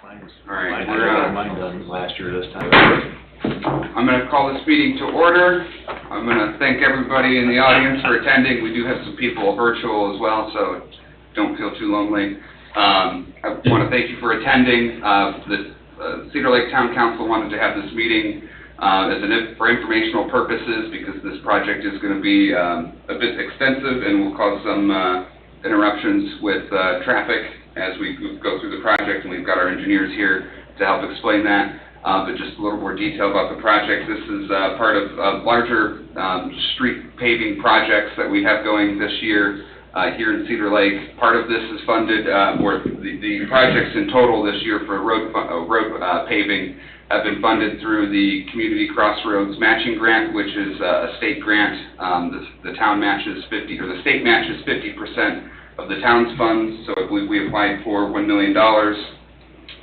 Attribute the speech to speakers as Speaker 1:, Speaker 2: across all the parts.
Speaker 1: All right,
Speaker 2: mine done last year this time.
Speaker 1: I'm going to call this meeting to order. I'm going to thank everybody in the audience for attending. We do have some people virtual as well, so don't feel too lonely. I want to thank you for attending. The Cedar Lake Town Council wanted to have this meeting for informational purposes because this project is going to be a bit extensive and will cause some interruptions with traffic as we go through the project, and we've got our engineers here to help explain that. But just a little more detail about the project. This is part of larger street paving projects that we have going this year here in Cedar Lake. Part of this is funded, or the projects in total this year for road paving have been funded through the Community Crossroads Matching Grant, which is a state grant. The town matches 50, or the state matches 50% of the town's funds. So I believe we applied for $1 million.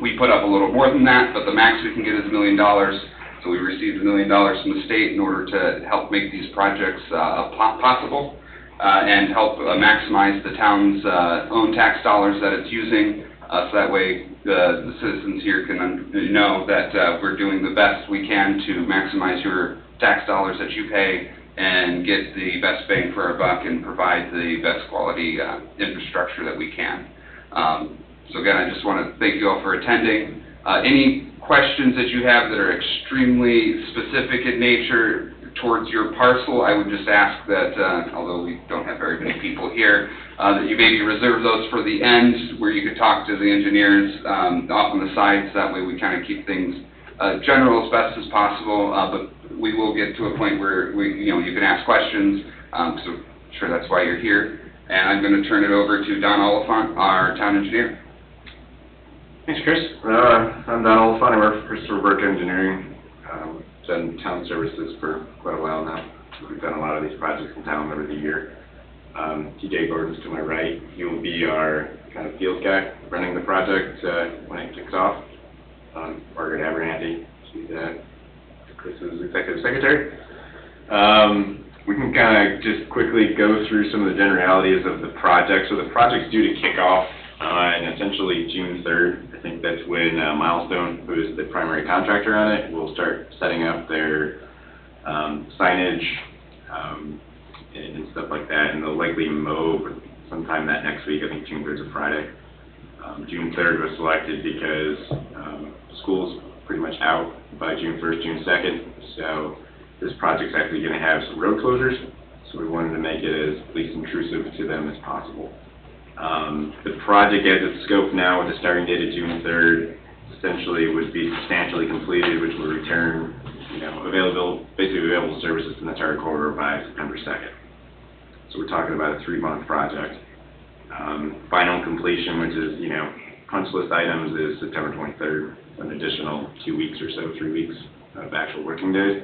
Speaker 1: We put up a little more than that, but the max we can get is $1 million. So we received $1 million from the state in order to help make these projects possible and help maximize the town's own tax dollars that it's using. So that way the citizens here can know that we're doing the best we can to maximize your tax dollars that you pay and get the best bang for our buck and provide the best quality infrastructure that we can. So again, I just want to thank you all for attending. Any questions that you have that are extremely specific in nature towards your parcel, I would just ask that, although we don't have very many people here, that you maybe reserve those for the end where you could talk to the engineers off on the sides. That way we kind of keep things general as best as possible, but we will get to a point where you can ask questions, so I'm sure that's why you're here. And I'm going to turn it over to Don Oliphant, our town engineer.
Speaker 3: Thanks, Chris. I'm Don Oliphant. I work for Christopher Burke Engineering. Done town services for quite a while now. We've done a lot of these projects in town over the year. TJ Gordon's to my right. He will be our kind of field guy running the project when it kicks off. Margaret Abernathy, she's Chris's executive secretary. We can kind of just quickly go through some of the generalities of the project. So the project's due to kick off on essentially June 3rd. I think that's when Milestone, who is the primary contractor on it, will start setting up their signage and stuff like that, and they'll likely mow sometime that next week. I think June 3rd is a Friday. June 3rd was selected because school's pretty much out by June 1st, June 2nd, so this project's actually going to have some road closures, so we wanted to make it as least intrusive to them as possible. The project as its scope now with the starting date of June 3rd essentially would be substantially completed, which will return basically available services in the entire corridor by September 2nd. So we're talking about a 3-month project. Final completion, which is, punch list items, is September 23rd, an additional 2 weeks or so, 3 weeks of actual working days.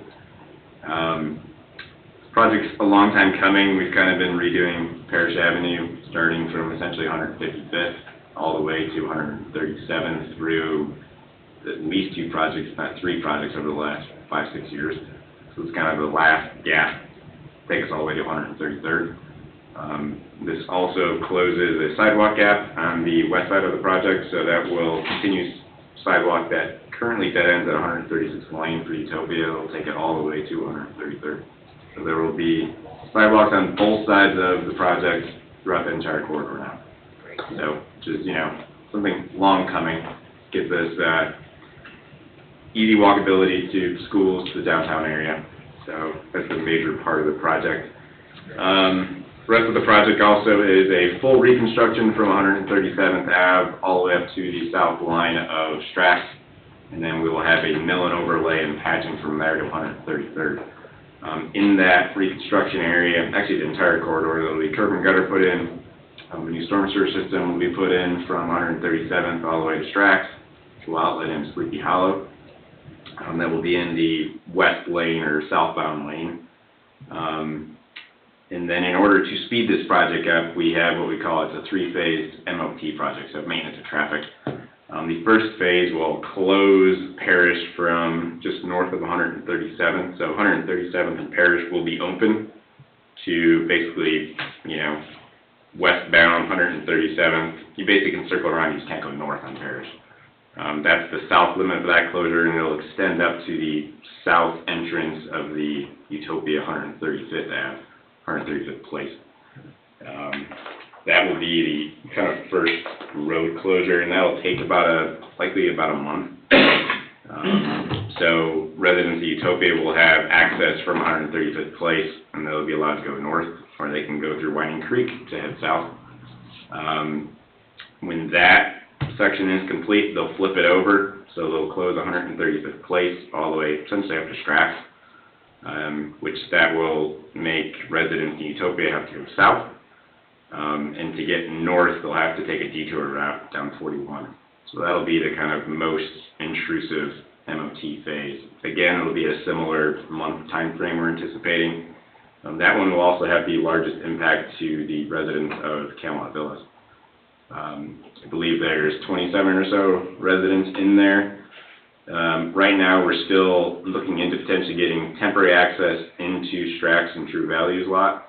Speaker 3: This project's a long time coming. We've kind of been redoing Parrish Avenue, starting from essentially 155th all the way to 137th through at least 2 projects, if not 3 projects over the last 5-6 years. So it's kind of the last gap, takes us all the way to 133rd. This also closes a sidewalk gap on the west side of the project, so that will continue sidewalk that currently dead ends at 136th Lane for Utopia. It'll take it all the way to 133rd. So there will be sidewalks on both sides of the project throughout the entire corridor now. So just, something long coming, gets us easy walkability to schools, to the downtown area. So that's a major part of the project. The rest of the project also is a full reconstruction from 137th Ave all the way up to the south line of Strax, and then we will have a mill and overlay and patching from there to 133rd. In that reconstruction area, actually the entire corridor, there will be curb and gutter put in. A new storm sewer system will be put in from 137th all the way to Strax to outlet in Sleepy Hollow. That will be in the west lane or southbound lane. And then in order to speed this project up, we have what we call a 3-phase Mlt project, so maintenance of traffic. The first phase will close Parrish from just north of 137th, so 137th and Parrish will be open to basically, westbound 137th. You basically can circle around, you just can't go north on Parrish. That's the south limit of that closure, and it'll extend up to the south entrance of the Utopia 135th Place. That will be the kind of first road closure, and that'll take likely about a month. So residents of Utopia will have access from 135th Place, and they'll be allowed to go north, or they can go through Widened Creek to head south. When that section is complete, they'll flip it over, so they'll close 135th Place all the way essentially up to Strax, which that will make residents in Utopia have to go south, and to get north, they'll have to take a detour route down 41. So that'll be the kind of most intrusive MOT phase. Again, it'll be a similar month time frame we're anticipating. That one will also have the largest impact to the residents of Camelot Villas. I believe there's 27 or so residents in there. Right now, we're still looking into potentially getting temporary access into Strax and True Values lot,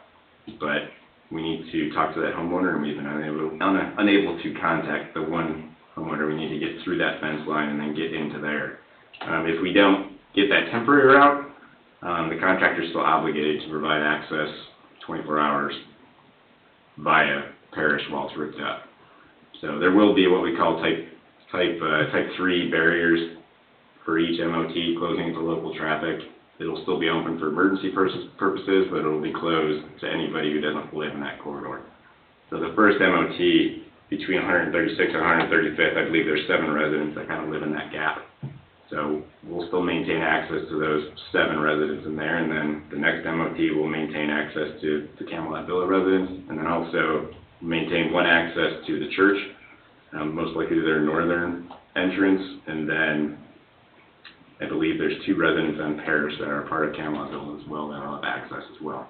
Speaker 3: but we need to talk to that homeowner, and we've been unable to contact the one homeowner. We need to get through that fence line and then get into there. If we don't get that temporary route, the contractor is still obligated to provide access 24 hours via Parrish while it's ripped up. So there will be what we call type 3 barriers for each MOT closing to local traffic. It'll still be open for emergency purposes, but it'll be closed to anybody who doesn't live in that corridor. So the first MOT between 136 and 135th, I believe there's 7 residents that kind of live in that gap. So we'll still maintain access to those 7 residents in there, and then the next MOT will maintain access to the Camelot Villa residents, and then also maintain one access to the church, most likely to their northern entrance, and then I believe there's 2 residents on Parrish that are part of Camelot Villa as well that will have access as well.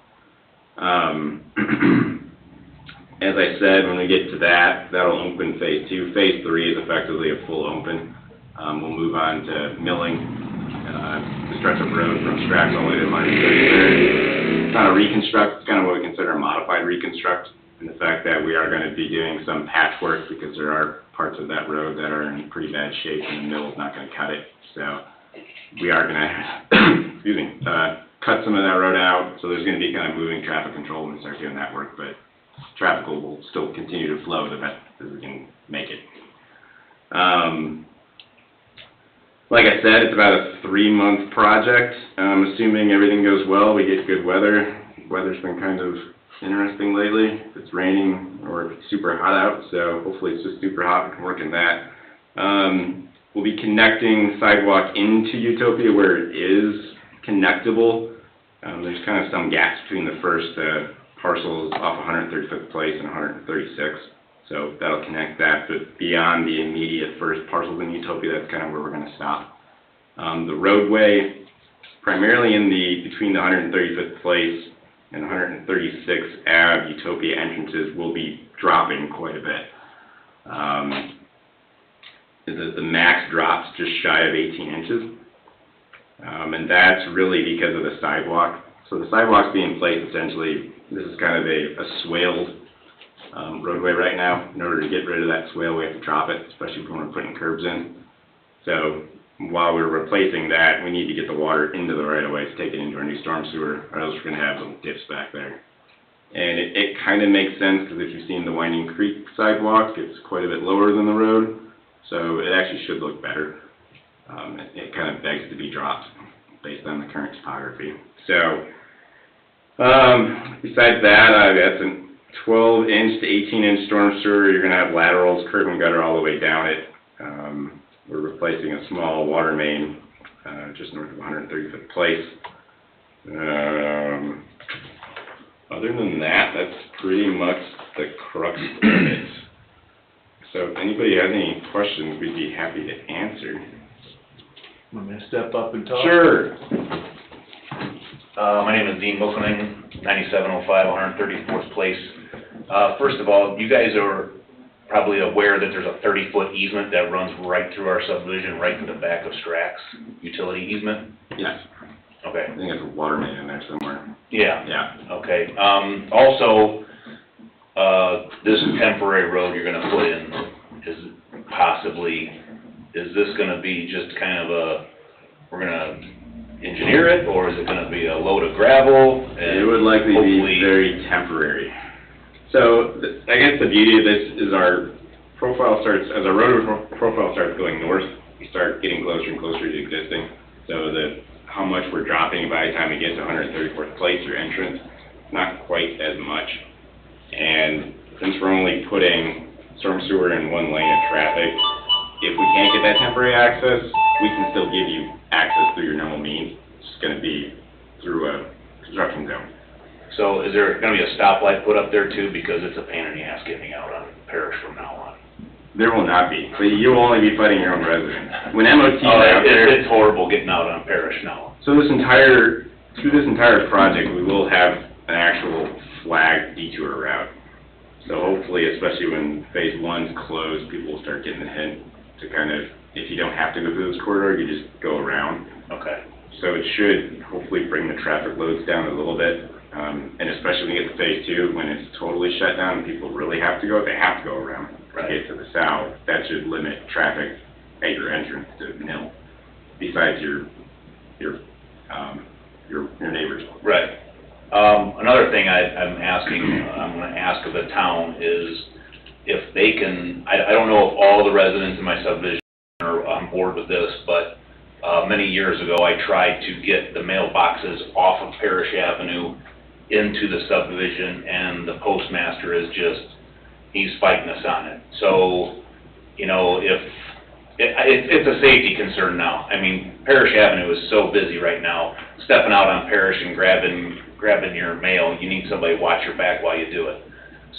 Speaker 3: As I said, when we get to that, that'll open phase 2. Phase 3 is effectively a full open. We'll move on to milling the stretch of road from Strax all the way to line 33rd. It's not a reconstruct, it's kind of what we consider a modified reconstruct, and the fact that we are going to be doing some patchwork because there are parts of that road that are in pretty bad shape and the mill's not going to cut it. So we are going to, cut some of that road out. So there's going to be kind of moving traffic control when we start doing that work, but traffic will still continue to flow the best as we can make it. Like I said, it's about a 3-month project. Assuming everything goes well, we get good weather. Weather's been kind of interesting lately. If it's raining or if it's super hot out, so hopefully it's just super hot. We can work in that. We'll be connecting sidewalk into Utopia where it is connectable. There's kind of some gaps between the first parcels off 135th Place and 136. So that'll connect that, but beyond the immediate first parcels in Utopia, that's kind of where we're going to stop. The roadway, primarily between the 135th Place and 136th Ave Utopia entrances, will be dropping quite a bit. The max drops just shy of 18 inches, and that's really because of the sidewalk. So the sidewalk's being placed essentially, this is kind of a swaled roadway right now. In order to get rid of that swale, we have to drop it, especially when we're putting curbs in. So while we're replacing that, we need to get the water into the right-of-way to take it into our new storm sewer, or else we're going to have little dips back there. And it kind of makes sense, because if you've seen the Winding Creek sidewalk, it's quite a bit lower than the road, so it actually should look better. It kind of begs to be dropped based on the current topography. So besides that, I've got some 12-inch to 18-inch storm sewer. You're going to have laterals, curb and gutter all the way down it. We're replacing a small water main just north of 135th Place. Other than that, that's pretty much the crux of it. So if anybody has any questions, we'd be happy to answer.
Speaker 2: Want me to step up and talk?
Speaker 3: Sure.
Speaker 4: My name is Dean Bokening, 9705 134th Place. First of all, you guys are probably aware that there's a 30-foot easement that runs right through our subdivision, right to the back of Strax, utility easement?
Speaker 3: Yes.
Speaker 4: Okay.
Speaker 3: I think there's a water main in there somewhere.
Speaker 4: Yeah.
Speaker 3: Yeah.
Speaker 4: Okay. Also, this temporary road you're going to put in is possibly is this gonna be just kind of we're gonna engineer it, or is it gonna be a load of gravel? And
Speaker 3: It would likely
Speaker 4: hopefully-
Speaker 3: be very temporary. So, I guess the beauty of this is our profile starts, as our road profile starts going north, we start getting closer and closer to existing. So how much we're dropping by the time we get to 134th place, your entrance, not quite as much. And since we're only putting storm sewer in one lane of traffic, if we can't get that temporary access, we can still give you access through your normal means. It's just gonna be through a construction zone.
Speaker 4: So is there gonna be a stoplight put up there too, because it's a pain in the ass getting out on Parrish from now on?
Speaker 3: There will not be, so you'll only be fighting your own residents. When MOT is
Speaker 4: Oh,
Speaker 3: out there,
Speaker 4: it's horrible getting out on Parrish now.
Speaker 3: so through this entire project, we will have an actual flagged detour route. So hopefully, especially when phase one's closed, people will start getting the hint to kind of, if you don't have to go through this corridor, you just go around.
Speaker 4: Okay.
Speaker 3: So it should hopefully bring the traffic loads down a little bit. And especially when you get to phase two, when it's totally shut down and people really have to go, they have to go around to
Speaker 4: Right.
Speaker 3: get to the south. That should limit traffic at your entrance to nil, besides your neighbors.
Speaker 4: Right. Another thing I'm gonna ask of the town is if they can, I don't know if all the residents in my subdivision are on board with this, but many years ago, I tried to get the mailboxes off of Parrish Avenue into the subdivision, and the postmaster is just, he's fighting us on it. So, you know, it's a safety concern now. I mean, Parrish Avenue is so busy right now. Stepping out on Parrish and grabbing your mail, you need somebody to watch your back while you do it.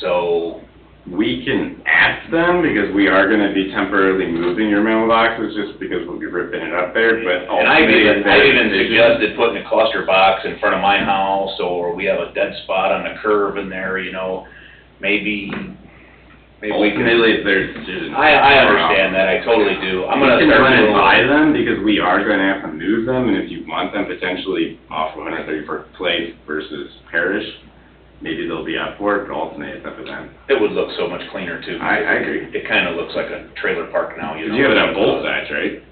Speaker 4: So,
Speaker 3: We can ask them, because we are gonna be temporarily moving your mailboxes, just because we'll be ripping it up there, but
Speaker 4: and I've
Speaker 3: ultimately,
Speaker 4: even
Speaker 3: it's their decision.
Speaker 4: suggested putting a cluster box in front of my house, or we have a dead spot on the curve in there, you know, maybe we can.
Speaker 3: Ultimately, it's their decision.
Speaker 4: I understand that, I totally do. I'm gonna
Speaker 3: We can
Speaker 4: start
Speaker 3: run it
Speaker 4: doing-
Speaker 3: by them, because we are gonna have to move them, and if you want them potentially off of 134th Place versus Parrish, maybe they'll be up for it, but ultimately, it's up to them.
Speaker 4: It would look so much cleaner too.
Speaker 3: I agree.
Speaker 4: It kinda looks like a trailer park now, you know.
Speaker 3: You have it on both sides, right?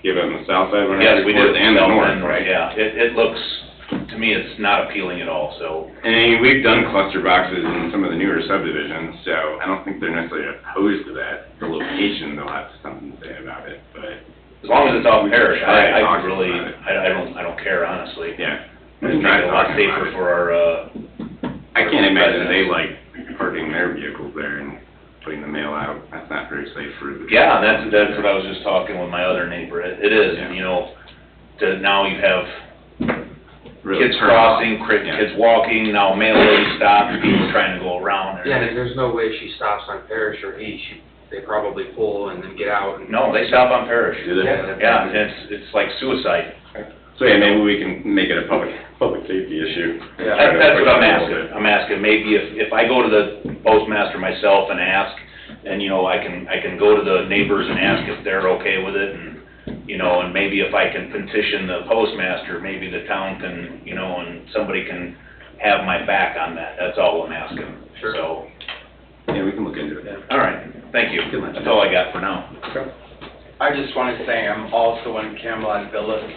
Speaker 3: You have it on the south side of
Speaker 4: Yes, we do.
Speaker 3: 134th and the
Speaker 4: South
Speaker 3: north,
Speaker 4: and
Speaker 3: right?
Speaker 4: Yeah, it looks, to me, it's not appealing at all, so.
Speaker 3: And I mean, we've done cluster boxes in some of the newer subdivisions, so I don't think they're necessarily opposed to that. The location, they'll have something to say about it, but,
Speaker 4: As long as it's off Parrish, I
Speaker 3: Talk
Speaker 4: really,
Speaker 3: about it.
Speaker 4: I don't care, honestly.
Speaker 3: yeah.
Speaker 4: It'd make it a lot safer for our,
Speaker 3: I can't imagine they like parking their vehicles there and putting the mail out. That's not very safe for the.
Speaker 4: yeah, that's what I was just talking with my other neighbor. It is,
Speaker 3: Yeah.
Speaker 4: you know, now you have
Speaker 3: Really
Speaker 4: kids
Speaker 3: turn off.
Speaker 4: crossing,
Speaker 3: Yeah.
Speaker 4: kids walking, now mail lady stops, people trying to go around.
Speaker 5: Yeah, and there's no way she stops on Parrish or East. They probably pull and then get out and.
Speaker 4: No, they stop on Parrish.
Speaker 3: Do they?
Speaker 4: Yeah, and it's like suicide.
Speaker 3: So yeah, maybe we can make it a public safety issue.
Speaker 5: Yeah.
Speaker 4: That's what I'm asking. I'm asking, maybe if I go to the postmaster myself and ask, and, you know, I can go to the neighbors and ask if they're okay with it, and, you know, and maybe if I can petition the postmaster, maybe the town can, you know, and somebody can have my back on that. That's all I'm asking.
Speaker 5: Sure.
Speaker 4: So,
Speaker 3: Yeah, we can look into it.
Speaker 4: all right, thank you.
Speaker 3: Good luck.
Speaker 4: That's all I got for now.
Speaker 6: I just want to say I'm also in Camelot Villas.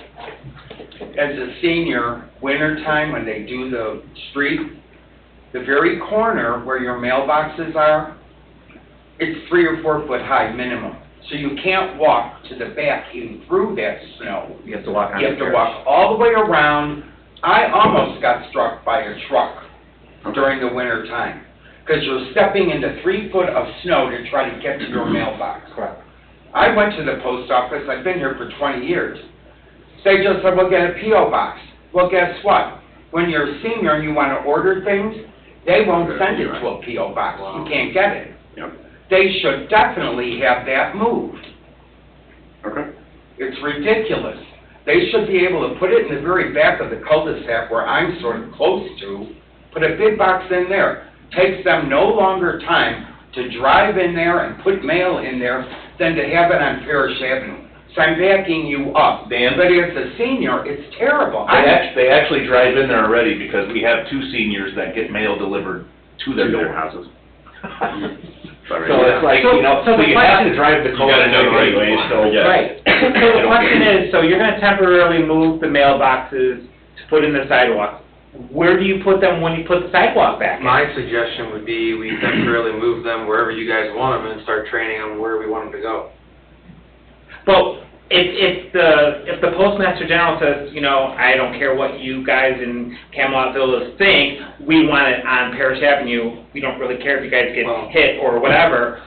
Speaker 6: As a senior, wintertime, when they do the street, the very corner where your mailboxes are, it's 3 or 4 foot high minimum. So you can't walk to the back even through that snow.
Speaker 5: You have to walk on
Speaker 6: You have to walk all the way around. I almost got struck by a truck during the winter time, because you're stepping into 3 foot of snow to try to get to your mailbox. I went to the post office, I've been here for 20 years. They just said, we'll get a P.O. box. Well, guess what? When you're a senior and you want to order things, they won't send it to a P.O. box. You can't get it.
Speaker 3: Yep.
Speaker 6: They should definitely have that moved.
Speaker 3: Okay.
Speaker 6: It's ridiculous. They should be able to put it in the very back of the cul-de-sac where I'm sort of close to, put a big box in there. Takes them no longer time to drive in there and put mail in there than to have it on Parrish Avenue. So I'm backing you up.
Speaker 4: Dan?
Speaker 6: But as a senior, it's terrible.
Speaker 4: They actually drive in there already, because we have 2 seniors that get mail delivered to their door.
Speaker 3: houses.
Speaker 2: So it's like, you know,
Speaker 7: So
Speaker 2: so
Speaker 7: the
Speaker 2: you have to drive the
Speaker 3: You gotta know the right
Speaker 2: anyway,
Speaker 3: one.
Speaker 2: so.
Speaker 3: Yeah.
Speaker 7: Right, so the question is, so you're gonna temporarily move the mailboxes to put in the sidewalk. Where do you put them when you put the sidewalk back in?
Speaker 5: My suggestion would be we temporarily move them wherever you guys want them and start training them where we want them to go.
Speaker 7: Well, if the postmaster general says, you know, I don't care what you guys in Camelot Villas think, we want it on Parrish Avenue, we don't really care if you guys get
Speaker 5: Well-
Speaker 7: hit or whatever.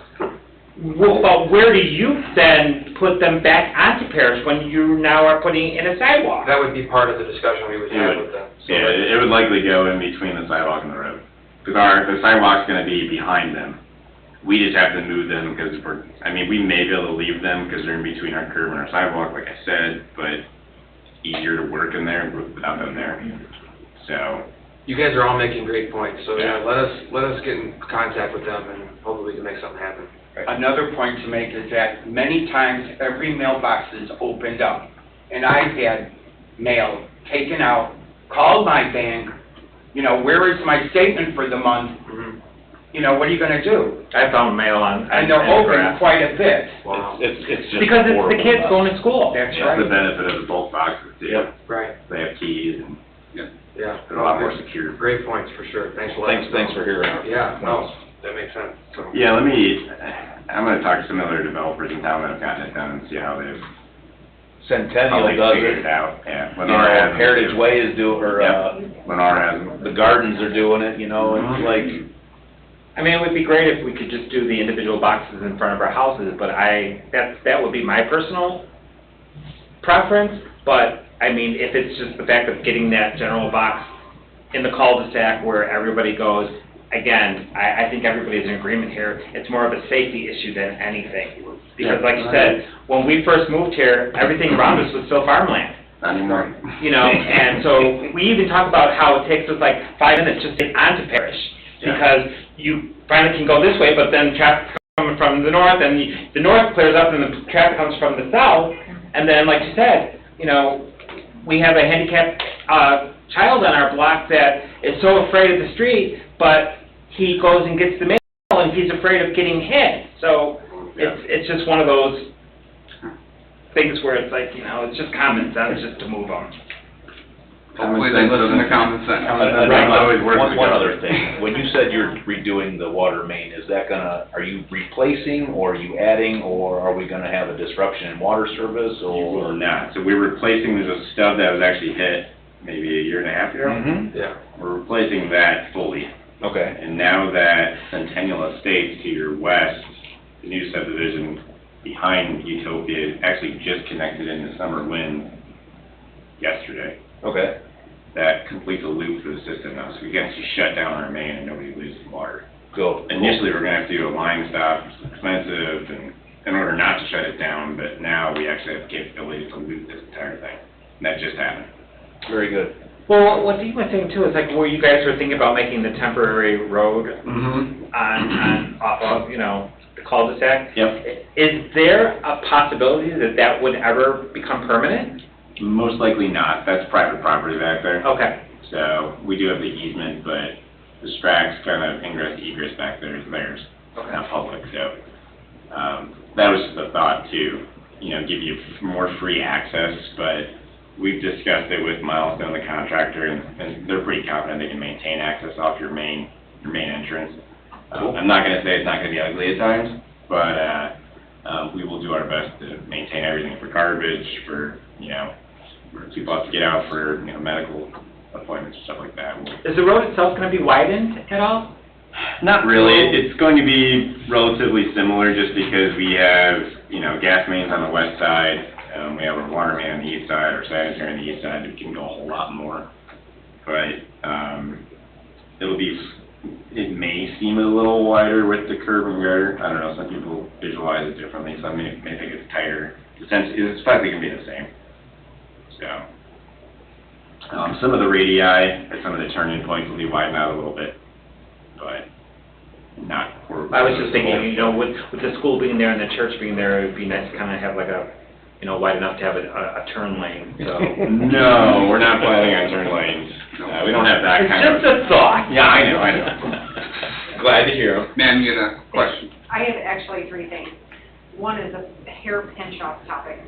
Speaker 7: Well, where do you then put them back onto Parrish when you now are putting in a sidewalk?
Speaker 5: That would be part of the discussion we would have with them. So
Speaker 3: Yeah,
Speaker 5: that-
Speaker 3: it would likely go in between the sidewalk and the road. Because the sidewalk's gonna be behind them. We just have to move them because we may be able to leave them because they're in between our curb and our sidewalk, like I said, but easier to work in there without them there. So,
Speaker 5: You guys are all making great points, so yeah,
Speaker 3: Yeah.
Speaker 5: let us get in contact with them and hopefully we can make something happen.
Speaker 6: Another point to make is that many times every mailbox is opened up. And I've had mail taken out, called my bank, you know, where is my statement for the month? You know, what are you gonna do?
Speaker 7: I found mail on.
Speaker 6: And they're open quite a bit.
Speaker 5: Wow.
Speaker 2: It's just.
Speaker 7: Because it's the
Speaker 2: horrible
Speaker 7: kids
Speaker 2: enough.
Speaker 7: going to school.
Speaker 6: That's
Speaker 3: that's the
Speaker 6: right.
Speaker 3: benefit of the bulk boxes too.
Speaker 2: Yep.
Speaker 5: Right,
Speaker 3: They have keys and
Speaker 5: yeah.
Speaker 3: they're a lot more secure.
Speaker 5: Great points, for sure. Thanks a lot.
Speaker 2: Thanks for hearing our.
Speaker 5: Yeah, no, that makes sense. So-
Speaker 3: Yeah, I'm gonna talk to some other developers in town that have gotten it done and see how they've
Speaker 2: Centennial does
Speaker 3: figured
Speaker 2: it.
Speaker 3: it out. Yeah,
Speaker 2: You
Speaker 3: Lennar has
Speaker 2: know,
Speaker 3: them,
Speaker 2: Heritage
Speaker 3: too.
Speaker 2: Way is
Speaker 3: Lennar has them.
Speaker 2: the gardens are doing it, you know, it's like,
Speaker 7: I mean, it would be great if we could just do the individual boxes in front of our houses, but that would be my personal preference, but, I mean, if it's just the fact of getting that general box in the cul-de-sac where everybody goes, again, I think everybody's in agreement here, it's more of a safety issue than anything. Because like you said, when we first moved here, everything around us was still farmland.
Speaker 3: Not anymore.
Speaker 7: You know, and so we even talk about how it takes us like 5 minutes just to get onto Parrish. Because you finally can go this way, but then traffic coming from the north, and the north clears up, and the traffic comes from the south. And then, like you said, you know, we have a handicapped child on our block that is so afraid of the street, but he goes and gets the mail, and he's afraid of getting hit. So it's just one of those things where it's like, you know, it's just common sense just to move them.
Speaker 1: Hopefully they listen to common sense.
Speaker 2: One other thing, when you said you're redoing the water main, is that are you replacing, or are you adding, or are we gonna have a disruption in water service,
Speaker 3: Or
Speaker 2: or?
Speaker 3: not. So we're replacing, there's a stub that was actually hit maybe a year and a half ago.
Speaker 2: Mm-hmm,
Speaker 5: Yeah.
Speaker 3: We're replacing that fully.
Speaker 2: okay,
Speaker 3: And now that Centennial Estates to your west, the new subdivision behind Utopia, actually just connected in the summer wind yesterday.
Speaker 2: okay,
Speaker 3: That completes a loop for the system now, so we can actually shut down our main and nobody loses water.
Speaker 2: go.
Speaker 3: Initially, we're gonna have to do a line stop, it's expensive, and in order not to shut it down, but now we actually have the capability to loop this entire thing. And that just happened.
Speaker 2: Very good.
Speaker 7: Well, what Dean was saying too is like where you guys were thinking about making the temporary road
Speaker 3: Mm-hmm.
Speaker 7: on off of, you know, the cul-de-sac.
Speaker 3: Yep.
Speaker 7: Is there a possibility that that would ever become permanent?
Speaker 3: Most likely not, that's private property back there.
Speaker 7: Okay.
Speaker 3: So, we do have the easement, but the Strax kind of ingress egress back there is theirs, not public, so. That was the thought too, you know, give you more free access, but we've discussed it with Milestone, the contractor, and they're pretty confident they can maintain access off your main entrance. I'm not gonna say it's not gonna be ugly at times, but, we will do our best to maintain everything for garbage, for, you know, for people have to get out for, you know, medical appointments, stuff like that.
Speaker 7: Is the road itself going to be widened at all?
Speaker 3: Not really. It's going to be relatively similar just because we have, you know, gas mains on the west side, we have a water main on the east side, or sanitary on the east side, we can go a whole lot more. But, it may seem a little wider with the curb and gutter. I don't know, some people visualize it differently, some may think it's tighter. It's probably going to be the same. So, some of the radii at some of the turning points will be widened out a little bit, but not horribly.
Speaker 7: I was just thinking, you know, with the school being there and the church being there, it would be nice to kind of have like a, you know, wide enough to have a turn lane, so.
Speaker 3: No, we're not planning on turn lanes. We don't have that
Speaker 7: It's
Speaker 3: kind of.
Speaker 7: just a thought.
Speaker 3: Yeah, I know. Glad to hear them.
Speaker 1: Ma'am, you had a question?
Speaker 8: I have actually three things. One is a hair pinch off topic.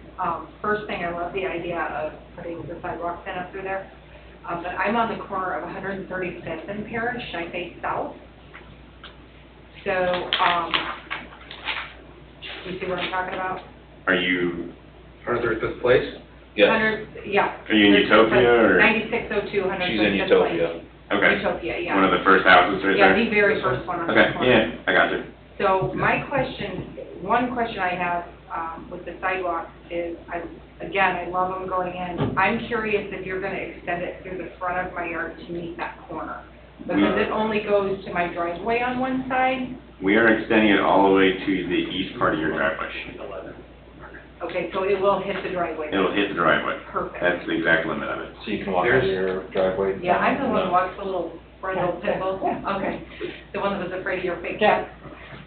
Speaker 8: First thing, I love the idea of putting the sidewalk in up through there. But I'm on the corner of 135th and Parrish, I face south. So, you see what I'm talking about?
Speaker 3: Are you,
Speaker 5: 135th place?
Speaker 2: Yes,
Speaker 8: 100, yeah.
Speaker 3: are you in Utopia or?
Speaker 8: 9602, 135th.
Speaker 2: she's in Utopia.
Speaker 3: Okay.
Speaker 8: Utopia, yeah.
Speaker 3: One of the first houses right
Speaker 8: Yeah,
Speaker 3: there?
Speaker 8: the very first one on the
Speaker 3: Okay,
Speaker 8: corner.
Speaker 3: yeah, I got you.
Speaker 8: So my question, one question I have with the sidewalk is, I love them going in. I'm curious if you're going to extend it through the front of my yard to meet that corner. Because it only goes to my driveway on one side.
Speaker 3: We are extending it all the way to the east part of your driveway.
Speaker 8: Okay, so it will hit the driveway.
Speaker 3: It'll hit the driveway.
Speaker 8: Perfect.
Speaker 3: That's the exact limit of it.
Speaker 2: So you can walk out of your driveway?
Speaker 8: Yeah, I'm the one who walks the little brindle pimple. Okay. The one that was afraid of your fake cat.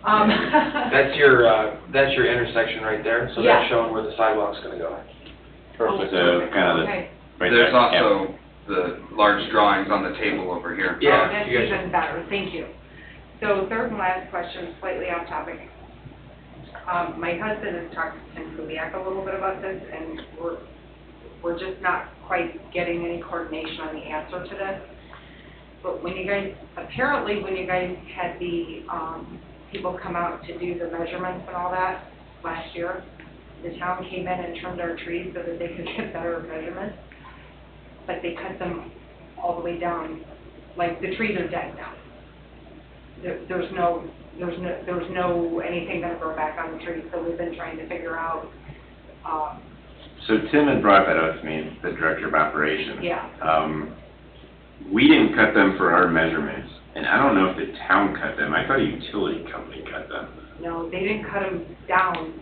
Speaker 5: That's your intersection right there, so
Speaker 8: Yeah.
Speaker 5: that's showing where the sidewalk's gonna go.
Speaker 3: Perfect. So kind of the,
Speaker 8: Okay.
Speaker 3: right
Speaker 1: There's
Speaker 3: there.
Speaker 1: also the large drawings on the table over here.
Speaker 5: Yeah,
Speaker 8: Oh, that's
Speaker 5: you guys-
Speaker 8: even better, thank you. So third and last question, slightly off topic. My husband has talked to Tim Kubiak a little bit about this, and we're just not quite getting any coordination on the answer to this. But when you guys had the people come out to do the measurements and all that last year, the town came in and trimmed our trees so that they could get better measurements, but they cut them all the way down, like the trees are dead now. There's no anything gonna grow back on the trees, so we've been trying to figure out,
Speaker 3: So Tim had brought that up to me, the director of operations.
Speaker 8: yeah.
Speaker 3: We didn't cut them for our measurements, and I don't know if the town cut them. I thought a utility company cut them.
Speaker 8: No, they didn't cut them down,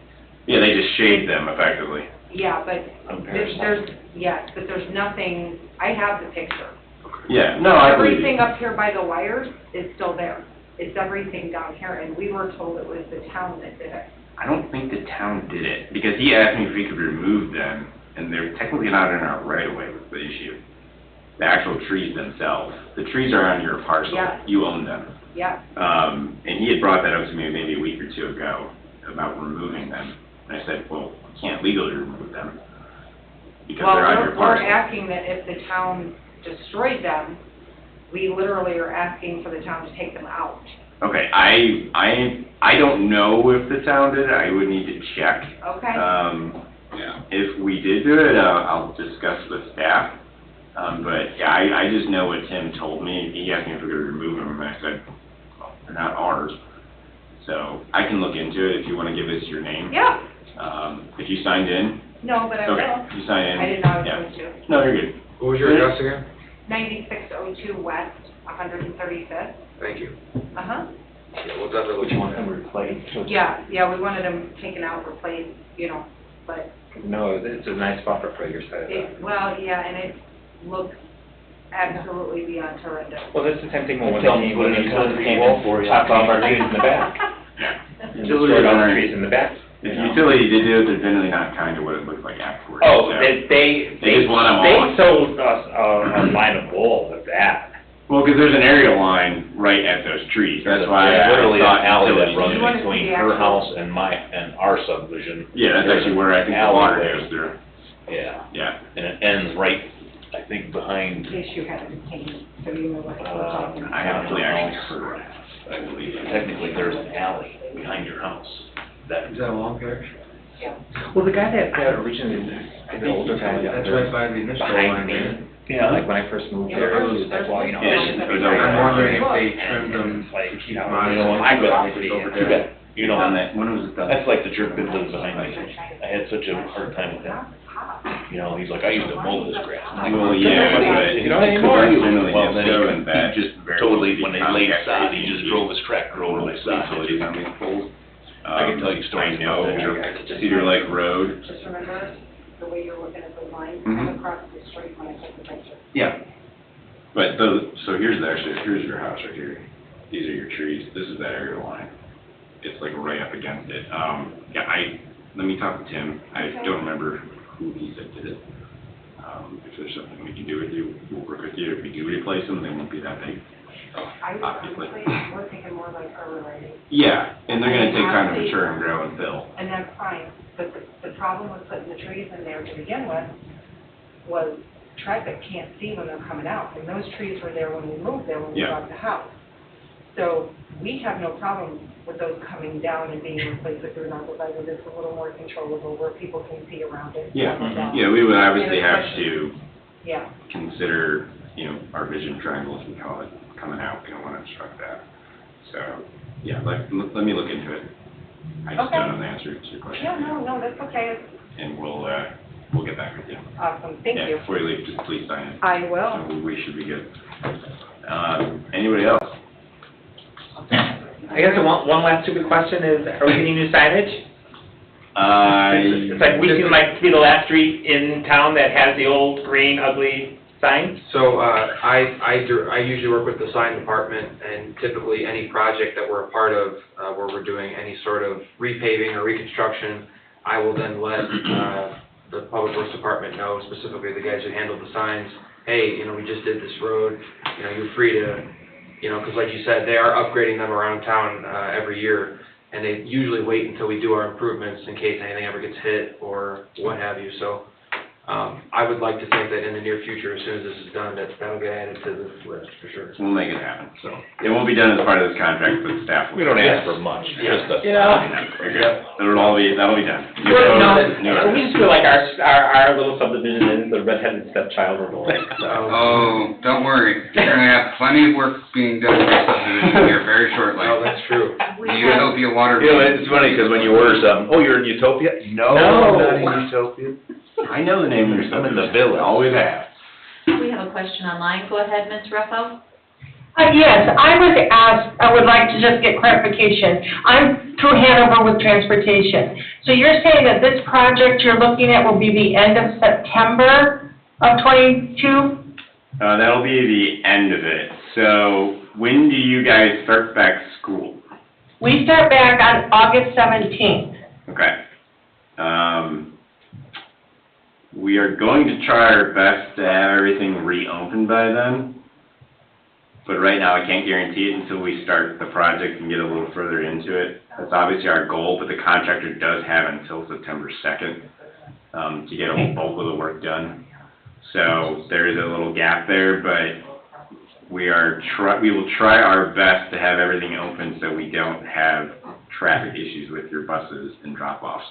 Speaker 3: Yeah, they just shaved them effectively.
Speaker 8: yeah, but
Speaker 2: On Parrish
Speaker 8: yes, but there's nothing, I have the picture.
Speaker 3: Yeah, no, I believe
Speaker 8: Everything
Speaker 3: you.
Speaker 8: up here by the wires is still there. It's everything down here, and we were told it was the town that did it.
Speaker 3: I don't think the town did it, because he asked me if we could remove them, and they're technically not in our right of way was the issue. The actual trees themselves. The trees are on your parcel.
Speaker 8: Yeah.
Speaker 3: You own them.
Speaker 8: Yeah,
Speaker 3: And he had brought that up to me maybe a week or two ago about removing them. And I said, well, we can't legally remove them because
Speaker 8: well,
Speaker 3: they're on your
Speaker 8: we're
Speaker 3: parcel.
Speaker 8: asking that if the town destroyed them, we literally are asking for the town to take them out.
Speaker 3: Okay, I don't know if the town did it. I would need to check.
Speaker 8: Okay?
Speaker 1: Yeah.
Speaker 3: If we did do it, I'll discuss with staff. But yeah, I just know what Tim told me. He asked me if we could remove them, and I said, well, they're not ours. So I can look into it if you want to give us your name.
Speaker 8: Yeah,
Speaker 3: If you signed in.
Speaker 8: no, but I will.
Speaker 3: Okay, you signed in.
Speaker 8: I didn't know I was
Speaker 3: Yeah.
Speaker 8: supposed to.
Speaker 3: No, you're good.
Speaker 5: What was your address again?
Speaker 8: 9602 West, 135th.
Speaker 5: Thank you.
Speaker 8: Uh-huh.
Speaker 5: Yeah, we'll definitely look into that.
Speaker 2: replaced?
Speaker 8: Yeah, we wanted them taken out, replaced, but
Speaker 9: No, it's a nice buffer for your side of that.
Speaker 8: and it looks absolutely beyond horrendous.
Speaker 9: Well, that's the same thing when
Speaker 2: Tell
Speaker 9: they
Speaker 2: me
Speaker 9: came,
Speaker 2: what
Speaker 9: when
Speaker 2: it
Speaker 9: they
Speaker 2: is.
Speaker 9: came in for top off our trees in the back. Destroyed all the trees in the back.
Speaker 3: If utility did do it, they're generally not kind to what it looks like afterwards.
Speaker 9: Oh,
Speaker 3: so.
Speaker 9: they
Speaker 3: just want 'em on.
Speaker 9: sold us a line of wool with that.
Speaker 3: Well, because there's an aerial line right at those trees, that's why I
Speaker 2: Literally
Speaker 3: thought
Speaker 2: an alley that
Speaker 3: utility
Speaker 2: runs
Speaker 8: You wanna see
Speaker 2: between
Speaker 8: the
Speaker 2: her
Speaker 8: actual-
Speaker 2: house and our subdivision.
Speaker 3: Yeah, that's
Speaker 2: There's
Speaker 3: actually
Speaker 2: an
Speaker 3: where I think the water
Speaker 2: alleyway.
Speaker 3: goes through,
Speaker 2: Yeah,
Speaker 3: yeah.
Speaker 2: and it ends right, I think,
Speaker 8: In
Speaker 2: behind,
Speaker 8: case you haven't seen, so you know what we're talking about.
Speaker 3: I haven't really actually heard, I believe.
Speaker 2: technically, there's an alley behind your house. That,
Speaker 5: Is that a long Parrish?
Speaker 8: Yeah.
Speaker 9: Well, the guy that originally, the older guy
Speaker 5: That's right by the initial
Speaker 9: behind
Speaker 5: line there.
Speaker 9: me, like when I first moved
Speaker 8: Yeah,
Speaker 9: there,
Speaker 8: but
Speaker 9: he was like, well, you know.
Speaker 3: Yeah, it was over.
Speaker 5: I'm wondering if they
Speaker 9: And
Speaker 5: trimmed them
Speaker 9: it's like,
Speaker 5: to keep
Speaker 9: you know,
Speaker 5: them on.
Speaker 2: you know,
Speaker 9: my God,
Speaker 5: It's over
Speaker 2: too
Speaker 5: there.
Speaker 2: bad, you know,
Speaker 3: On that, when was it done?
Speaker 2: that's like the jerk that lives behind me. I had such a hard time with him. You know, he's like, I used to mow this grass. I'm like,
Speaker 3: Well, yeah, but
Speaker 2: you don't anymore.
Speaker 3: Generally,
Speaker 2: Well, then
Speaker 3: showing that
Speaker 2: he just
Speaker 3: very
Speaker 2: totally, when they laid
Speaker 3: contact
Speaker 2: sod, he
Speaker 3: racing
Speaker 2: just drove his tractor over the sod.
Speaker 3: utilities on these poles.
Speaker 2: I can tell you stories
Speaker 3: I know
Speaker 2: about that jerk.
Speaker 3: Cedar Lake Road.
Speaker 8: Just remember, the way you're looking at the lines,
Speaker 3: Mhm.
Speaker 8: come across the street when I took the picture.
Speaker 3: Yeah. But so here's your house right here. These are your trees. This is that aerial line. It's like right up against it. Let me talk to Tim. I don't remember who he said did it. If there's something we can do with you, we'll work with you. If we do replace them, they won't be that big.
Speaker 8: I was
Speaker 3: obviously.
Speaker 8: honestly, we're thinking more like arborvitae.
Speaker 3: Yeah, and they're gonna take time to mature and grow and fill.
Speaker 8: And that's fine, but the problem with putting the trees in there to begin with was traffic can't see when they're coming out, and those trees were there when we moved there, when we
Speaker 3: Yeah.
Speaker 8: bought the house. So we have no problem with those coming down and being replaced with an arborvitae that's a little more controllable, where people can see around it.
Speaker 3: Yeah,
Speaker 8: stuff like that.
Speaker 3: yeah, we would obviously have to
Speaker 8: Yeah,
Speaker 3: consider, our vision triangles, we call it, coming out, we don't wanna obstruct that. So, yeah, let me look into it. I just
Speaker 8: Okay.
Speaker 3: don't know the answer to your question.
Speaker 8: yeah, no, that's okay,
Speaker 3: And we'll get back with you.
Speaker 8: awesome, thank
Speaker 3: Yeah,
Speaker 8: you.
Speaker 3: before you leave, just please sign it.
Speaker 8: I will.
Speaker 3: So we should be good. Anybody else?
Speaker 7: I guess the one last stupid question is, are we getting new signage? It's like, we seem like to be the last street in town that has the old green ugly signs.
Speaker 5: So, I usually work with the sign department, and typically any project that we're a part of, where we're doing any sort of repaving or reconstruction, I will then let, the public works department know, specifically the guys who handle the signs, hey, we just did this road, you're free to, because like you said, they are upgrading them around town, every year, and they usually wait until we do our improvements in case anything ever gets hit or what have you, so, I would like to think that in the near future, as soon as this is done, that'll get added to this list, for sure.
Speaker 3: We'll make it happen, so. It won't be done as part of this contract, but staff will.
Speaker 2: We don't ask for much, just a.
Speaker 3: That'll be done.
Speaker 7: We just feel like our little subdivision is the redheaded stepchild of the lake, so.
Speaker 1: Oh, don't worry, you're gonna have plenty of work being done in your subdivision here very shortly.
Speaker 5: Oh, that's true.
Speaker 1: It'll be a water.
Speaker 2: It's funny, because when you order something, oh, you're in Utopia? No, I'm not in Utopia.
Speaker 3: I know the name of your
Speaker 2: I'm in the
Speaker 3: subdivision.
Speaker 2: village.
Speaker 3: Always have.
Speaker 10: We have a question online. Go ahead, Ms. Ruffo.
Speaker 11: Yes, I would like to just get clarification. I'm through Hanover with transportation. So you're saying that this project you're looking at will be the end of September of '22?
Speaker 3: That'll be the end of it. So when do you guys start back school?
Speaker 11: We start back on August 17th.
Speaker 3: Okay. We are going to try our best to have everything reopened by then. But right now, I can't guarantee it until we start the project and get a little further into it. That's obviously our goal, but the contractor does have until September 2nd to get a bulk of the work done. So there is a little gap there, but we will try our best to have everything open so we don't have traffic issues with your buses and drop-offs.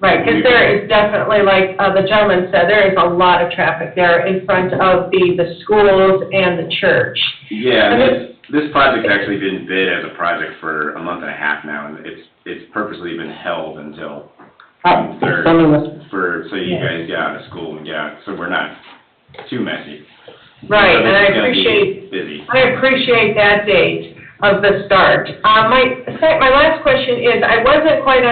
Speaker 11: Right, because there is definitely, like the gentleman said, there is a lot of traffic there in front of the schools and the church.
Speaker 3: Yeah, this project's actually been bid as a project for a month and a half now, and it's purposely been held until June 3rd, so you guys get out of school and get out, so we're not too messy.
Speaker 11: Right,
Speaker 3: So
Speaker 11: and I
Speaker 3: this is gonna be
Speaker 11: appreciate
Speaker 3: busy.
Speaker 11: that date of the start. My last question is, I wasn't quite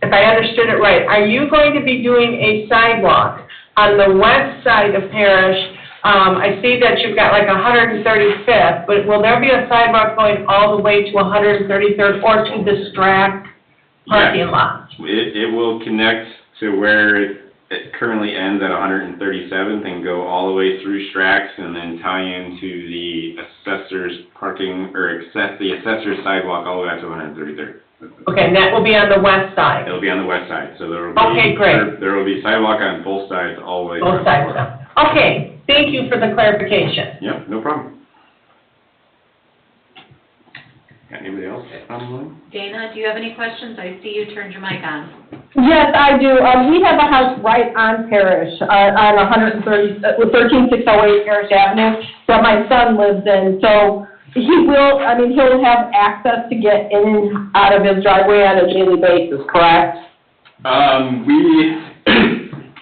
Speaker 11: if I understood it right, are you going to be doing a sidewalk on the west side of Parrish? I see that you've got like 135th, but will there be a sidewalk going all the way to 133rd or to the Strack parking lot?
Speaker 3: It will connect to where it currently ends at 137th and go all the way through Strax and then tie into the assessor's parking, or the assessor's sidewalk all the way out to 133rd.
Speaker 11: Okay, and that will be on the west side?
Speaker 3: It'll be on the west side, so there will be.
Speaker 11: Okay, great.
Speaker 3: There will be sidewalk on both sides all the way.
Speaker 11: Both sides now. Okay, thank you for the clarification.
Speaker 3: Yep, no problem. Got anybody else online?
Speaker 10: Dana, do you have any questions? I see you turned your mic on.
Speaker 12: Yes, I do. We have a house right on Parrish, on 13608 Parrish Avenue, that my son lives in. So he'll have access to get in and out of his driveway on a daily basis, correct?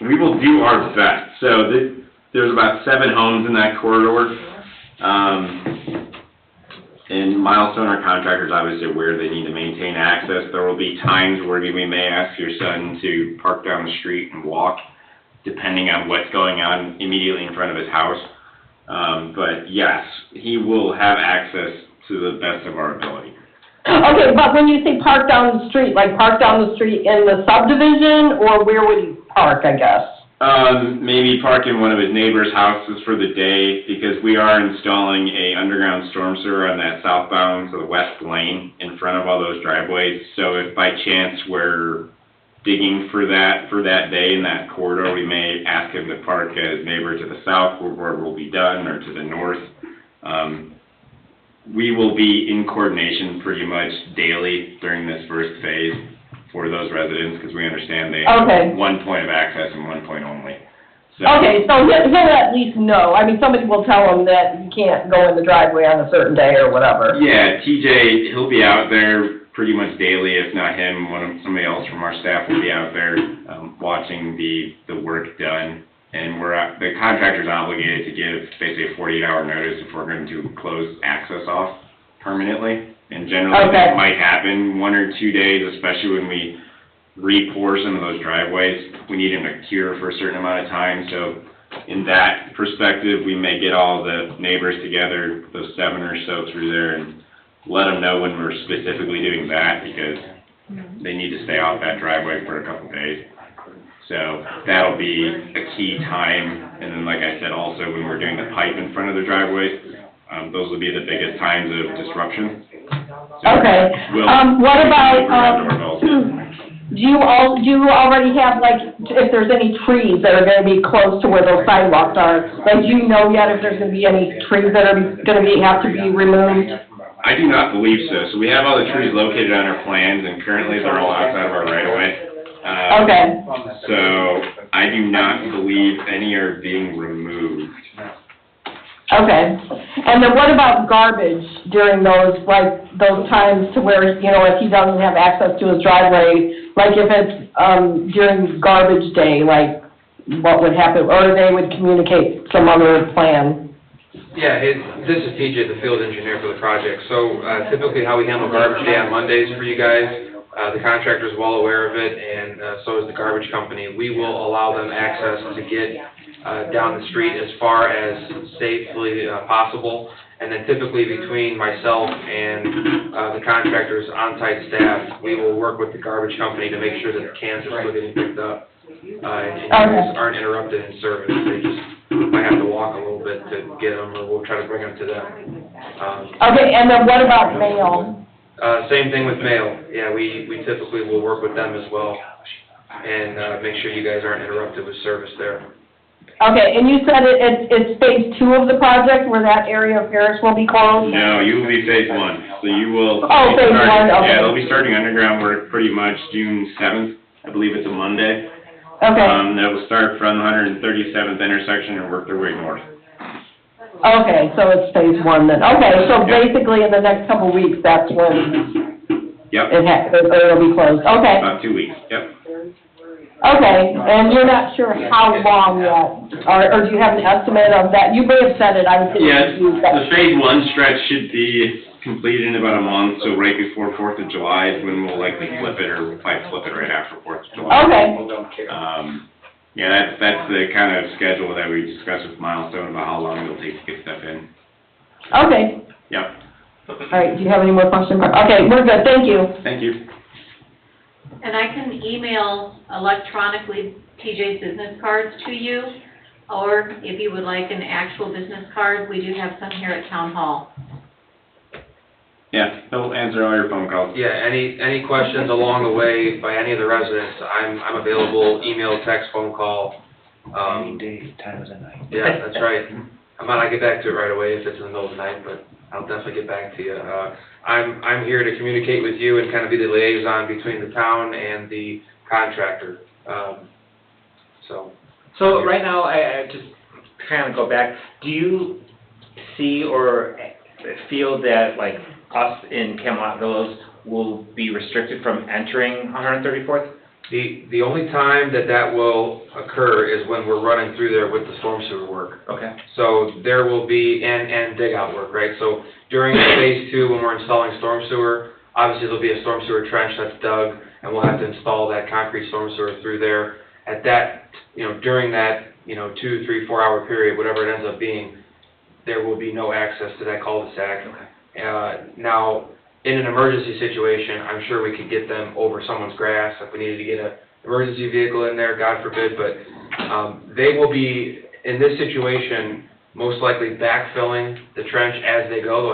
Speaker 3: We will do our best. So there's about 7 homes in that corridor. And Milestone, our contractors, obviously aware they need to maintain access. There will be times where we may ask your son to park down the street and walk, depending on what's going on immediately in front of his house. But yes, he will have access to the best of our ability.
Speaker 12: Okay, but when you say park down the street, like park down the street in the subdivision, or where would you park, I guess?
Speaker 3: Maybe park in one of his neighbor's houses for the day, because we are installing a underground storm sewer on that southbound, so the west lane in front of all those driveways. So if by chance we're digging for that day in that corridor, we may ask him to park as neighbor to the south where we'll be done, or to the north. We will be in coordination pretty much daily during this first phase for those residents, because we understand they
Speaker 12: Okay.
Speaker 3: have one point of access and one point only. So,
Speaker 12: Okay, so he'll at least know, I mean, somebody will tell him that you can't go in the driveway on a certain day or whatever.
Speaker 3: yeah, TJ, he'll be out there pretty much daily, if not him, somebody else from our staff will be out there, watching the work done. And the contractor's obligated to give basically a 48-hour notice if we're going to close access off permanently. And generally, that might happen 1 or 2 days, especially when we re-pour some of those driveways. We need them to cure for a certain amount of time. So in that perspective, we may get all the neighbors together, those 7 or so through there, and let them know when we're specifically doing that, because they need to stay off that driveway for a couple days. So that'll be a key time. And then, like I said, also when we're doing the pipe in front of the driveways, those will be the biggest times of disruption. So
Speaker 12: Okay, what about, do you already have, like, if there's any trees that are gonna be close to where those sidewalks are? Like, do you know yet if there's gonna be any trees that are have to be removed?
Speaker 3: I do not believe so. So we have all the trees located on our plans, and currently they're all outside of our right-of-way.
Speaker 12: Okay.
Speaker 3: So I do not believe any are being removed.
Speaker 12: Okay, and then what about garbage during those times to where, you know, if he doesn't have access to his driveway, like if it's, during garbage day, like, what would happen, or they would communicate some other plan?
Speaker 5: Yeah, this is TJ, the field engineer for the project. So typically how we handle garbage day on Mondays for you guys, the contractor's well aware of it, and so is the garbage company. We will allow them access to get down the street as far as safely possible. And then typically between myself and the contractor's on-site staff, we will work with the garbage company to make sure that the cans are still getting picked up. And you guys aren't interrupted in service. They just might have to walk a little bit to get them, or we'll try to bring them to them.
Speaker 12: Okay, and then what about mail?
Speaker 5: Same thing with mail. Yeah, we typically will work with them as well, and make sure you guys aren't interrupted with service there.
Speaker 12: Okay, and you said it's phase 2 of the project, where that area of Parrish will be closed?
Speaker 3: No, you will be phase 1. So you will.
Speaker 12: Oh, phase 1, okay.
Speaker 3: Yeah, they'll be starting underground work pretty much June 7th. I believe it's a Monday.
Speaker 12: Okay.
Speaker 3: That will start from the 137th intersection and work their way north.
Speaker 12: Okay, so it's phase 1 then. Okay, so basically in the next couple of weeks, that's when
Speaker 3: Yep,
Speaker 12: it'll be closed. Okay.
Speaker 3: about 2 weeks, yep.
Speaker 12: Okay, and you're not sure how long yet, or do you have an estimate of that? You may have said it, I didn't
Speaker 3: Yes,
Speaker 12: use that.
Speaker 3: the phase 1 stretch should be completed in about a month, so right before 4th of July is when we'll likely flip it, or we'll probably flip it right after 4th of July.
Speaker 12: Okay,
Speaker 3: Yeah, that's the kind of schedule that we discussed with Milestone about how long it'll take to get stuff in.
Speaker 12: okay.
Speaker 3: Yep,
Speaker 12: All right, do you have any more questions? Okay, we're good, thank you.
Speaker 3: thank you.
Speaker 10: And I can email electronically TJ's business cards to you, or if you would like an actual business card, we do have some here at Town Hall.
Speaker 3: Yeah, he'll answer all your phone calls.
Speaker 5: Yeah, any questions along the way by any of the residents, I'm available, email, text, phone call.
Speaker 2: Any day, time of the night.
Speaker 5: Yeah, that's right. I might not get back to it right away if it's in the middle of the night, but I'll definitely get back to you. I'm here to communicate with you and kind of be the liaison between the town and the contractor.
Speaker 7: So right now, I just kind of go back, do you see or feel that, like, us in Camelot Villas will be restricted from entering 134th?
Speaker 5: The only time that will occur is when we're running through there with the storm sewer work.
Speaker 7: Okay.
Speaker 5: So there will be, and dig out work, right? So during phase 2, when we're installing storm sewer, obviously there'll be a storm sewer trench that's dug, and we'll have to install that concrete storm sewer through there. At that, during that, 2, 3, 4 hour period, whatever it ends up being, there will be no access to that cul-de-sac. Now, in an emergency situation, I'm sure we could get them over someone's grass if we needed to get an emergency vehicle in there, God forbid, but They will be, in this situation, most likely backfilling the trench as they go.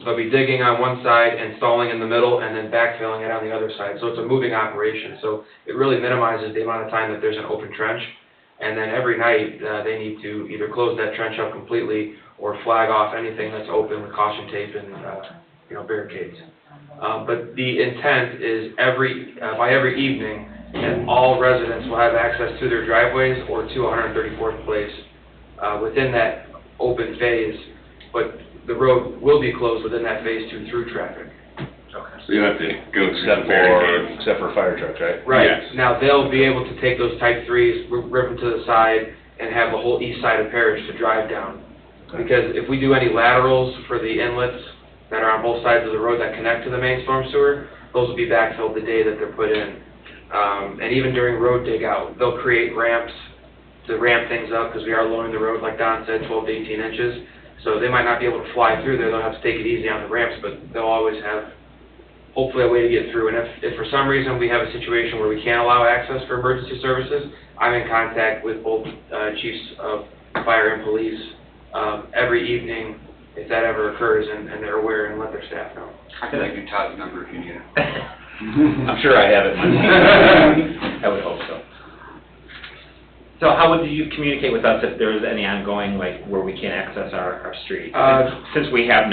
Speaker 5: They'll be digging on one side, installing in the middle, and then backfilling it on the other side. So it's a moving operation. So it really minimizes the amount of time that there's an open trench. And then every night, they need to either close that trench up completely or flag off anything that's open with caution tape and, barricades. But the intent is by every evening, that all residents will have access to their driveways or to 134th Place within that open phase, but the road will be closed within that phase 2 through traffic.
Speaker 3: So you have to go
Speaker 2: Except for fire trucks, right?
Speaker 5: Right.
Speaker 3: Yes.
Speaker 5: Now, they'll be able to take those type 3s, rip them to the side, and have the whole east side of Parrish to drive down. Because if we do any laterals for the inlets that are on both sides of the road that connect to the main storm sewer, those will be backfilled the day that they're put in. And even during road dig out, they'll create ramps to ramp things up, because we are lowering the road, like Don said, 12 to 18 inches. So they might not be able to fly through there, they'll have to take it easy on the ramps, but they'll always have, hopefully, a way to get through. And if for some reason we have a situation where we can't allow access for emergency services, I'm in contact with both chiefs of fire and police every evening if that ever occurs, and they're aware and let their staff know.
Speaker 1: I can give you Todd's number if you need it.
Speaker 2: I'm sure I have it in my mind. I would hope so.
Speaker 7: So how would you communicate with us if there is any ongoing, like, where we can't access our street? Since we have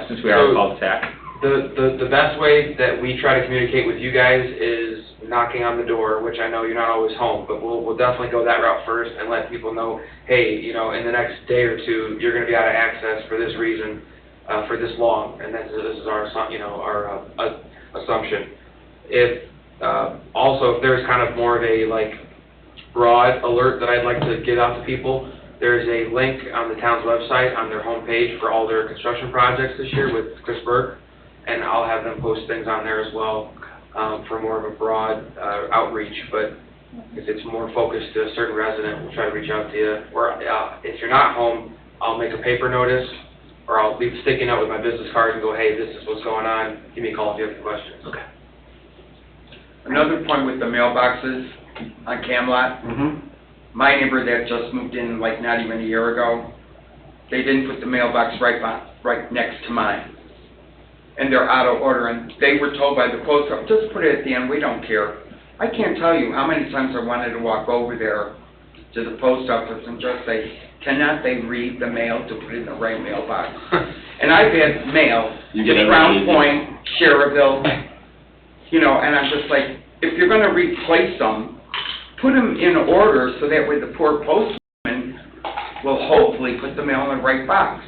Speaker 7: since we are a cul-de-sac.
Speaker 5: The best way that we try to communicate with you guys is knocking on the door, which I know you're not always home, but we'll definitely go that route first and let people know, hey, in the next day or two, you're going to be out of access for this reason, for this long, and this is our assumption. Also, if there's kind of more of a broad alert that I'd like to get out to people, there's a link on the town's website on their homepage for all their construction projects this year with Chris Burke, and I'll have them post things on there as well for more of a broad outreach. But if it's more focused to a certain resident, we'll try to reach out to you. Or if you're not home, I'll make a paper notice, or I'll leave a sticky note with my business card and go, hey, this is what's going on. Give me a call if you have any questions.
Speaker 7: Okay.
Speaker 6: Another point with the mailboxes on Camelot, my neighbor that just moved in not even a year ago, they didn't put the mailbox right next to mine. And they're out of order, and they were told by the post office, just put it at the end, we don't care. I can't tell you how many times I wanted to walk over there to the post office and just say, cannot they read the mail to put it in the right mailbox? And I've had mail, just Round Point, Sherrville, and I'm just like, if you're gonna replace them, put them in order so that way the poor postman will hopefully put the mail in the right box.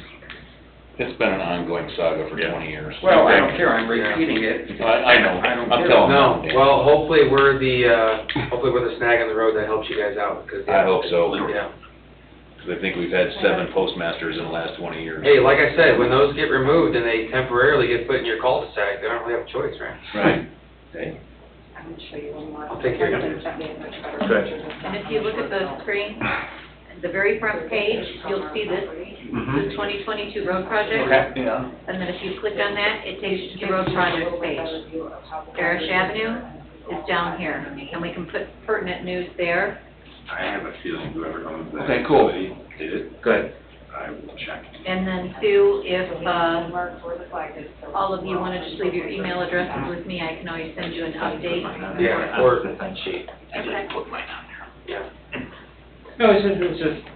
Speaker 2: It's been an ongoing saga for 20 years.
Speaker 6: Well, I don't care, I'm repeating it.
Speaker 2: I know.
Speaker 6: I don't
Speaker 2: I'm
Speaker 6: care.
Speaker 2: telling
Speaker 5: No,
Speaker 2: them.
Speaker 5: well, hopefully we're the snag on the road that helps you guys out.
Speaker 2: I hope so.
Speaker 5: Yeah.
Speaker 2: Because I think we've had 7 postmasters in the last 20 years.
Speaker 5: Hey, like I said, when those get removed and they temporarily get put in your cul-de-sac, they don't really have a choice, right?
Speaker 2: Right. Okay.
Speaker 8: I'm gonna show you one more.
Speaker 5: I'll take care of it.
Speaker 7: Good.
Speaker 10: And if you look at the screen, the very front page, you'll see this, the 2022 road project.
Speaker 7: Okay, yeah.
Speaker 10: And then if you click on that, it takes you to the road project page. Parrish Avenue is down here, and we can put pertinent news there.
Speaker 3: I have a feeling whoever owns that
Speaker 2: Okay, cool.
Speaker 3: facility did it.
Speaker 7: Good.
Speaker 3: I will check.
Speaker 10: And then too, if, all of you wanna just leave your email addresses with me, I can always send you an update.
Speaker 5: Yeah, or,
Speaker 7: sheet.
Speaker 10: Okay.
Speaker 2: Put mine on there.
Speaker 5: yeah.
Speaker 7: No, it's just,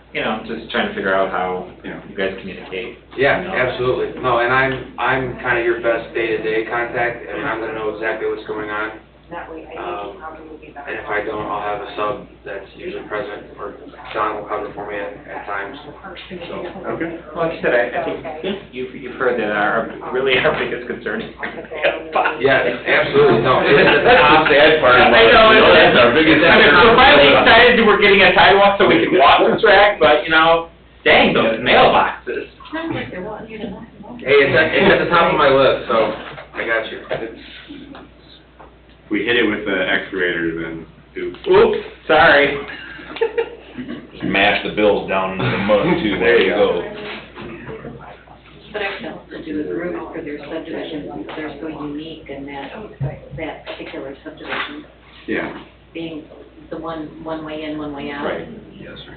Speaker 7: just trying to figure out how you guys communicate.
Speaker 5: Yeah, absolutely. No, and I'm kind of your best day-to-day contact, and I'm gonna know exactly what's going on.
Speaker 8: That way, I think it probably will be better.
Speaker 5: And if I don't, I'll have a sub that's usually present, or John will cover for me at times. So,
Speaker 3: Okay.
Speaker 7: Well, like I said, I think you've heard that our biggest concern is
Speaker 5: yeah, absolutely, no.
Speaker 2: That's the sad part.
Speaker 7: I know,
Speaker 2: That's our biggest.
Speaker 7: we're finally excited that we're getting a sidewalk so we can walk the track, but, dang, those mailboxes.
Speaker 10: Sounds like there was.
Speaker 5: Hey, it's at the top of my list, so I got you.
Speaker 3: If we hit it with the excavator, then oops.
Speaker 7: Oops, sorry.
Speaker 2: Mash the bills down into the mud too, there you go.
Speaker 10: But I can also do the route for their subdivision, because they're so unique in that particular subdivision,
Speaker 3: Yeah.
Speaker 10: being the one way in, one way out.
Speaker 5: Right.
Speaker 1: Yes, sir.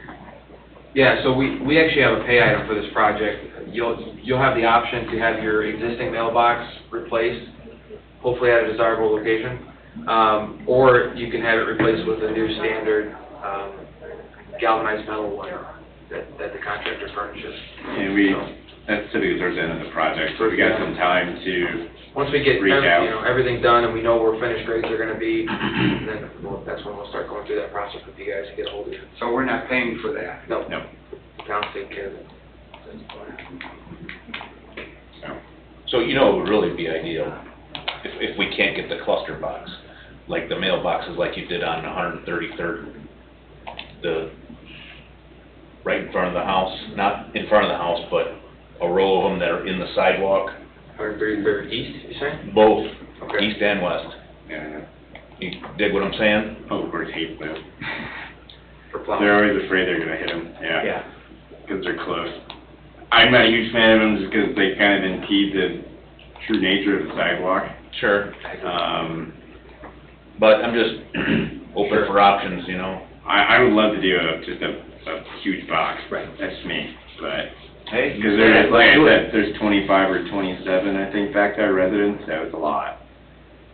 Speaker 5: Yeah, so we actually have a pay item for this project. You'll have the option to have your existing mailbox replaced, hopefully at a desirable location, or you can have it replaced with a new standard galvanized metal one that the contractor furnishes.
Speaker 3: And that's typically towards the end of the project, so we got some time to,
Speaker 5: Once we get,
Speaker 3: reach out.
Speaker 5: everything done and we know where finished grades are gonna be, then that's when we'll start going through that process with you guys to get a hold of you.
Speaker 1: So we're not paying for that?
Speaker 5: No.
Speaker 3: No.
Speaker 5: Town's taking care of it.
Speaker 2: So, you know, it would really be ideal if we can't get the cluster box, like the mailboxes like you did on 133rd, right in front of the house, not in front of the house, but a row of them that are in the sidewalk,
Speaker 5: 133rd East, you saying?
Speaker 2: both,
Speaker 5: Okay.
Speaker 2: east and west.
Speaker 3: yeah,
Speaker 2: You dig what I'm saying?
Speaker 3: public works hate them.
Speaker 5: For plowing.
Speaker 3: They're always afraid they're gonna hit them,
Speaker 5: Yeah.
Speaker 3: because they're close. I'm not a huge fan of them just because they kind of impede the true nature of the sidewalk.
Speaker 2: Sure.
Speaker 3: Um,
Speaker 2: But I'm just open for options, you know?
Speaker 3: I would love to do just a huge box.
Speaker 5: Right.
Speaker 3: That's me, but,
Speaker 2: Hey,
Speaker 3: because there's, like I said, there's 25 or 27, I think, back there residents, so it's a lot.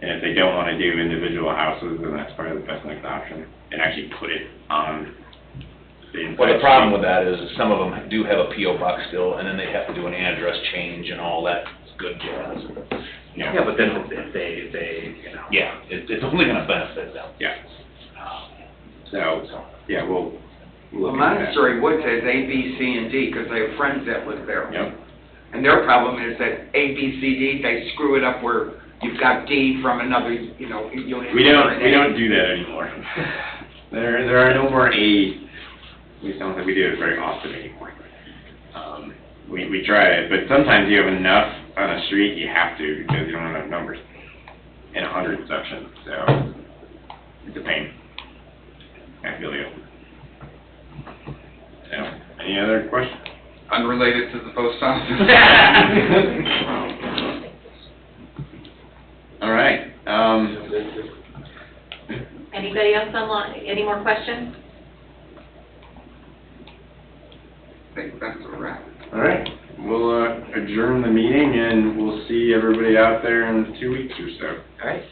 Speaker 3: And if they don't want to do individual houses, then that's probably the best next option, and actually put it on the inside.
Speaker 2: Well, the problem with that is some of them do have a PO box still, and then they have to do an address change and all that good jazz.
Speaker 3: Yeah.
Speaker 9: Yeah, but then if they, you know.
Speaker 2: Yeah, it's only gonna benefit them.
Speaker 3: Yeah. So, yeah, we'll
Speaker 6: Well,
Speaker 3: look at that.
Speaker 6: Montessori Woods has A, B, C, and D, because I have friends that live there.
Speaker 3: Yep.
Speaker 6: And their problem is that A, B, C, D, they screw it up where you've got D from another, unit.
Speaker 3: We don't do that anymore. There are no more A's. We don't think we do it very often anymore. We try it, but sometimes you have enough on a street, you have to, because you don't have enough numbers in 100 sections, so it's a pain. I feel you. So, any other questions?
Speaker 1: Unrelated to the post office?
Speaker 3: All right,
Speaker 10: Anybody else online, any more questions?
Speaker 1: I think that's a wrap.
Speaker 3: all right. We'll adjourn the meeting, and we'll see everybody out there in 2 weeks or so.
Speaker 5: All right.